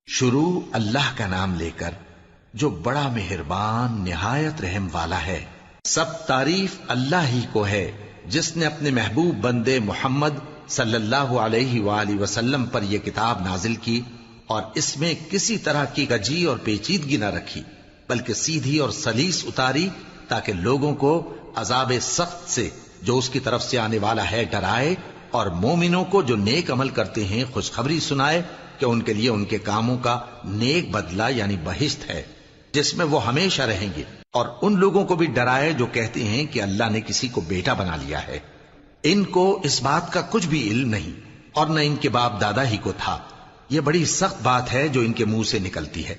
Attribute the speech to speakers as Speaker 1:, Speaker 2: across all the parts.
Speaker 1: شروع اللہ کا نام لے کر جو بڑا مہربان نہایت رحم والا ہے۔ سب تعریف اللہ ہی کو ہے جس نے اپنے محبوب بندے محمد صلی اللہ علیہ وآلہ وسلم پر یہ کتاب نازل کی اور اس میں کسی طرح کی کجی اور پیچیدگی نہ رکھی، بلکہ سیدھی اور سلیس اتاری تاکہ لوگوں کو عذاب سخت سے جو اس کی طرف سے آنے والا ہے ڈرائے، اور مومنوں کو جو نیک عمل کرتے ہیں خوشخبری سنائے کہ ان کے لیے ان کے کاموں کا نیک بدلہ یعنی بہشت ہے جس میں وہ ہمیشہ رہیں گے، اور ان لوگوں کو بھی ڈرائے جو کہتے ہیں کہ اللہ نے کسی کو بیٹا بنا لیا ہے۔ ان کو اس بات کا کچھ بھی علم نہیں اور نہ ان کے باپ دادا ہی کو تھا۔ یہ بڑی سخت بات ہے جو ان کے منہ سے نکلتی ہے،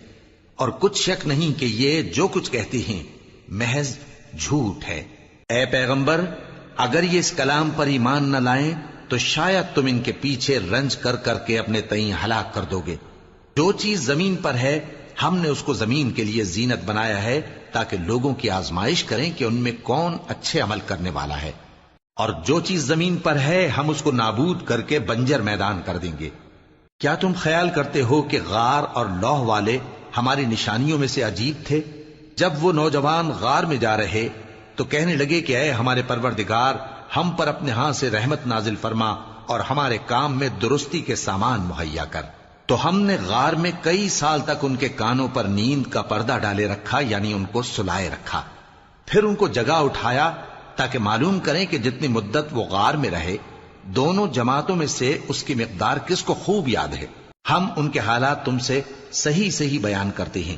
Speaker 1: اور کچھ شک نہیں کہ یہ جو کچھ کہتے ہیں محض جھوٹ ہے۔ اے پیغمبر، اگر یہ اس کلام پر ایمان نہ لائیں تو شاید تم ان کے پیچھے رنج کر کر کے اپنے تئیں ہلاک کر دو گے۔ جو چیز زمین پر ہے ہم نے اس کو زمین کے لیے زینت بنایا ہے تاکہ لوگوں کی آزمائش کریں کہ ان میں کون اچھے عمل کرنے والا ہے، اور جو چیز زمین پر ہے ہم اس کو نابود کر کے بنجر میدان کر دیں گے۔ کیا تم خیال کرتے ہو کہ غار اور لوح والے ہماری نشانیوں میں سے عجیب تھے؟ جب وہ نوجوان غار میں جا رہے تو کہنے لگے کہ اے ہمارے پروردگار، ہم پر اپنے ہاں سے رحمت نازل فرما اور ہمارے کام میں درستی کے سامان مہیا کر۔ تو ہم نے غار میں کئی سال تک ان کے کانوں پر نیند کا پردہ ڈالے رکھا، یعنی ان کو سلائے رکھا، پھر ان کو جگا اٹھایا تاکہ معلوم کریں کہ جتنی مدت وہ غار میں رہے دونوں جماعتوں میں سے اس کی مقدار کس کو خوب یاد ہے۔ ہم ان کے حالات تم سے صحیح صحیح بیان کرتے ہیں۔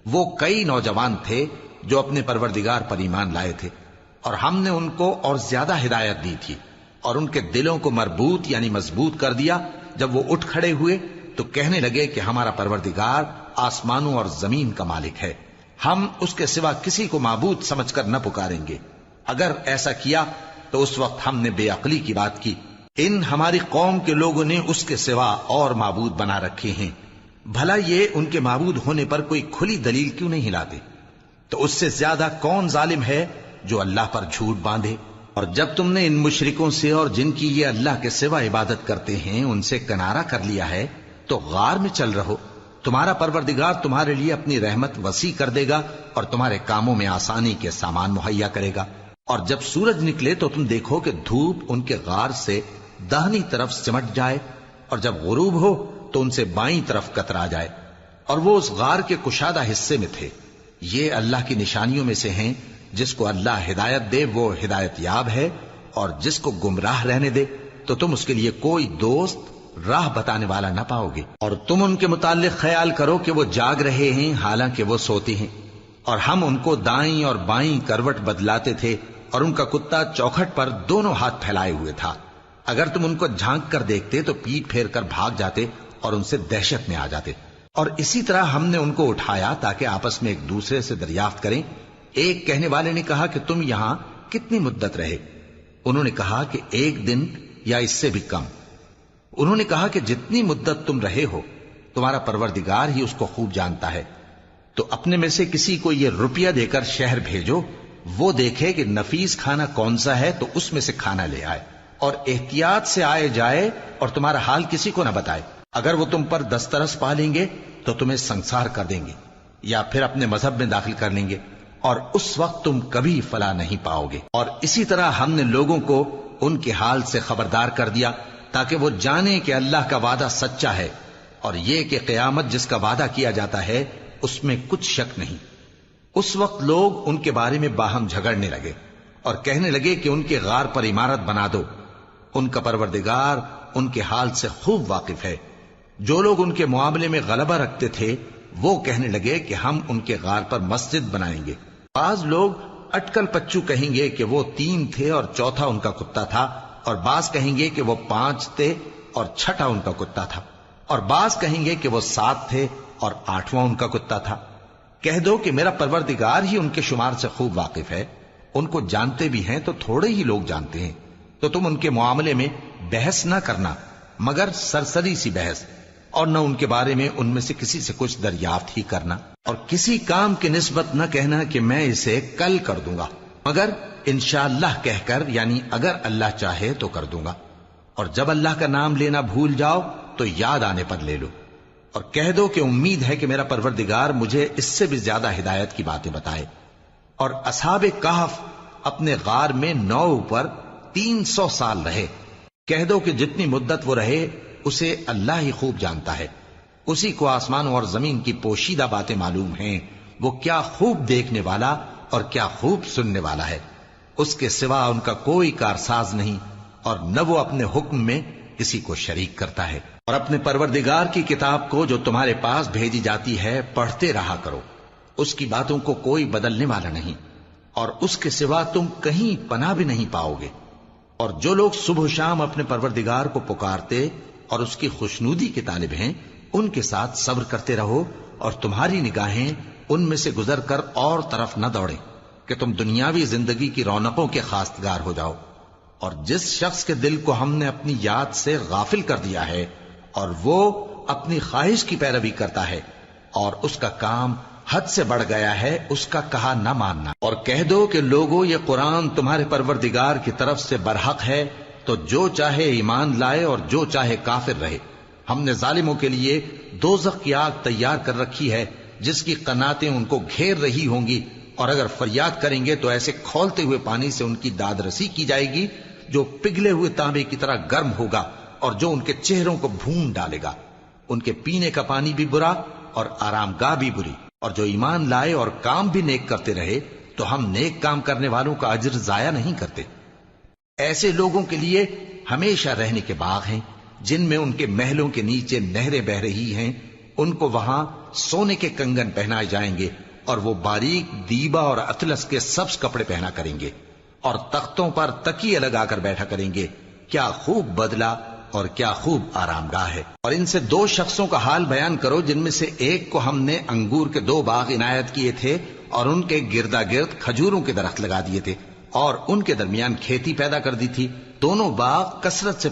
Speaker 1: وہ کئی نوجوان تھے جو اپنے پروردگار پر ایمان لائے تھے، اور ہم نے ان کو اور زیادہ ہدایت دی تھی، اور ان کے دلوں کو مربوط یعنی مضبوط کر دیا۔ جب وہ اٹھ کھڑے ہوئے تو کہنے لگے کہ ہمارا پروردگار آسمانوں اور زمین کا مالک ہے، ہم اس کے سوا کسی کو معبود سمجھ کر نہ پکاریں گے۔ اگر ایسا کیا تو اس وقت ہم نے بے عقلی کی بات کی۔ ان ہماری قوم کے لوگوں نے اس کے سوا اور معبود بنا رکھے ہیں، بھلا یہ ان کے معبود ہونے پر کوئی کھلی دلیل کیوں نہیں لاتے؟ تو اس سے زیادہ کون ظالم ہے جو اللہ پر جھوٹ باندھے؟ اور جب تم نے ان مشرکوں سے اور جن کی یہ اللہ کے سوا عبادت کرتے ہیں ان سے کنارہ کر لیا ہے تو غار میں چل رہو، تمہارا پروردگار تمہارے لیے اپنی رحمت وسیع کر دے گا اور تمہارے کاموں میں آسانی کے سامان مہیا کرے گا۔ اور جب سورج نکلے تو تم دیکھو کہ دھوپ ان کے غار سے داہنی طرف سمٹ جائے، اور جب غروب ہو تو ان سے بائیں طرف کترا جائے، اور وہ اس غار کے کشادہ حصے میں تھے۔ یہ اللہ کی نشانیوں میں سے ہیں، جس کو اللہ ہدایت دے وہ ہدایت یاب ہے، اور جس کو گمراہ رہنے دے تو تم اس کے لیے کوئی دوست راہ بتانے والا نہ پاؤ گے۔ اور تم ان کے متعلق خیال کرو کہ وہ جاگ رہے ہیں حالانکہ وہ سوتے ہیں، اور ہم ان کو دائیں اور بائیں کروٹ بدلاتے تھے، اور ان کا کتا چوکھٹ پر دونوں ہاتھ پھیلائے ہوئے تھا۔ اگر تم ان کو جھانک کر دیکھتے تو پیٹ پھیر کر بھاگ جاتے اور ان سے دہشت میں آ جاتے۔ اور اسی طرح ہم نے ان کو اٹھایا تاکہ آپس میں ایک دوسرے سے دریافت کریں۔ ایک کہنے والے نے کہا کہ تم یہاں کتنی مدت رہے؟ انہوں نے کہا کہ 1 دن یا اس سے بھی کم۔ انہوں نے کہا کہ جتنی مدت تم رہے ہو تمہارا پروردگار ہی اس کو خوب جانتا ہے، تو اپنے میں سے کسی کو یہ روپیہ دے کر شہر بھیجو، وہ دیکھے کہ نفیس کھانا کون سا ہے تو اس میں سے کھانا لے آئے، اور احتیاط سے آئے جائے اور تمہارا حال کسی کو نہ بتائے۔ اگر وہ تم پر دسترس پا لیں گے تو تمہیں سنسار کر دیں گے یا پھر اپنے مذہب میں داخل کر لیں گے، اور اس وقت تم کبھی فلاح نہیں پاؤ گے۔ اور اسی طرح ہم نے لوگوں کو ان کے حال سے خبردار کر دیا تاکہ وہ جانیں کہ اللہ کا وعدہ سچا ہے، اور یہ کہ قیامت جس کا وعدہ کیا جاتا ہے اس میں کچھ شک نہیں۔ اس وقت لوگ ان کے بارے میں باہم جھگڑنے لگے اور کہنے لگے کہ ان کے غار پر عمارت بنا دو۔ ان کا پروردگار ان کے حال سے خوب واقف ہے۔ جو لوگ ان کے معاملے میں غلبہ رکھتے تھے وہ کہنے لگے کہ ہم ان کے غار پر مسجد بنائیں گے۔ بعض لوگ اٹکل پچو کہیں گے کہ وہ 3 تھے اور چوتھا ان کا کتا تھا، اور بعض کہیں گے کہ وہ 5 تھے اور چھٹا ان کا کتا تھا، اور بعض کہیں گے کہ وہ 7 تھے اور 8واں ان کا کتا تھا۔ کہہ دو کہ میرا پروردگار ہی ان کے شمار سے خوب واقف ہے، ان کو جانتے بھی ہیں تو تھوڑے ہی لوگ جانتے ہیں۔ تو تم ان کے معاملے میں بحث نہ کرنا مگر سرسری سی بحث، اور نہ ان کے بارے میں ان میں سے کسی سے کچھ دریافت ہی کرنا، اور کسی کام کی نسبت نہ کہنا کہ میں اسے کل کر دوں گا، مگر انشاءاللہ کہہ کر یعنی اگر اللہ چاہے تو کر دوں گا۔ اور جب اللہ کا نام لینا بھول جاؤ تو یاد آنے پر لے لو، اور کہہ دو کہ امید ہے کہ میرا پروردگار مجھے اس سے بھی زیادہ ہدایت کی باتیں بتائے۔ اور اصحاب کہف اپنے غار میں 9 اوپر 300 سال رہے۔ کہہ دو کہ جتنی مدت وہ رہے اسے اللہ ہی خوب جانتا ہے، اسی کو آسمانوں اور زمین کی پوشیدہ باتیں معلوم ہیں، وہ کیا خوب دیکھنے والا اور کیا خوب سننے والا ہے۔ اس کے سوا ان کا کوئی کارساز نہیں، اور نہ وہ اپنے حکم میں کسی کو شریک کرتا ہے۔ اور اپنے پروردگار کی کتاب کو جو تمہارے پاس بھیجی جاتی ہے پڑھتے رہا کرو، اس کی باتوں کو کوئی بدلنے والا نہیں، اور اس کے سوا تم کہیں پناہ بھی نہیں پاؤ گے۔ اور جو لوگ صبح و شام اپنے پروردگار کو پکارتے اور اس کی خوشنودی کے طالب ہیں، ان کے ساتھ صبر کرتے رہو، اور تمہاری نگاہیں ان میں سے گزر کر اور طرف نہ دوڑیں کہ تم دنیاوی زندگی کی رونقوں کے خواستگار ہو جاؤ۔ اور جس شخص کے دل کو ہم نے اپنی یاد سے غافل کر دیا ہے اور وہ اپنی خواہش کی پیروی کرتا ہے اور اس کا کام حد سے بڑھ گیا ہے، اس کا کہا نہ ماننا۔ اور کہہ دو کہ لوگوں، یہ قرآن تمہارے پروردگار کی طرف سے برحق ہے، تو جو چاہے ایمان لائے اور جو چاہے کافر رہے۔ ہم نے ظالموں کے لیے دوزخ کی آگ تیار کر رکھی ہے جس کی قناتیں ان کو گھیر رہی ہوں گی، اور اگر فریاد کریں گے تو ایسے کھولتے ہوئے پانی سے ان کی داد رسی کی جائے گی جو پگھلے ہوئے تانبے کی طرح گرم ہوگا اور جو ان کے چہروں کو بھون ڈالے گا۔ ان کے پینے کا پانی بھی برا اور آرام گاہ بھی بری۔ اور جو ایمان لائے اور کام بھی نیک کرتے رہے تو ہم نیک کام کرنے والوں کا اجر ضائع نہیں کرتے۔ ایسے لوگوں کے لیے ہمیشہ رہنے کے باغ ہیں جن میں ان کے محلوں کے نیچے نہریں بہ رہی ہیں، ان کو وہاں سونے کے کنگن پہنائے جائیں گے، اور وہ باریک دیبا اور اطلس کے سبز کپڑے پہنا کریں گے، اور تختوں پر تکیے لگا کر بیٹھا کریں گے۔ کیا خوب بدلہ اور کیا خوب آرام گاہ ہے۔ اور ان سے 2 شخصوں کا حال بیان کرو جن میں سے ایک کو ہم نے انگور کے 2 باغ عنایت کیے تھے اور ان کے گردا گرد کھجوروں کے درخت لگا دیے تھے اور ان کے درمیان کھیتی پیدا کر دی تھی۔ دونوں باغ کثرت سے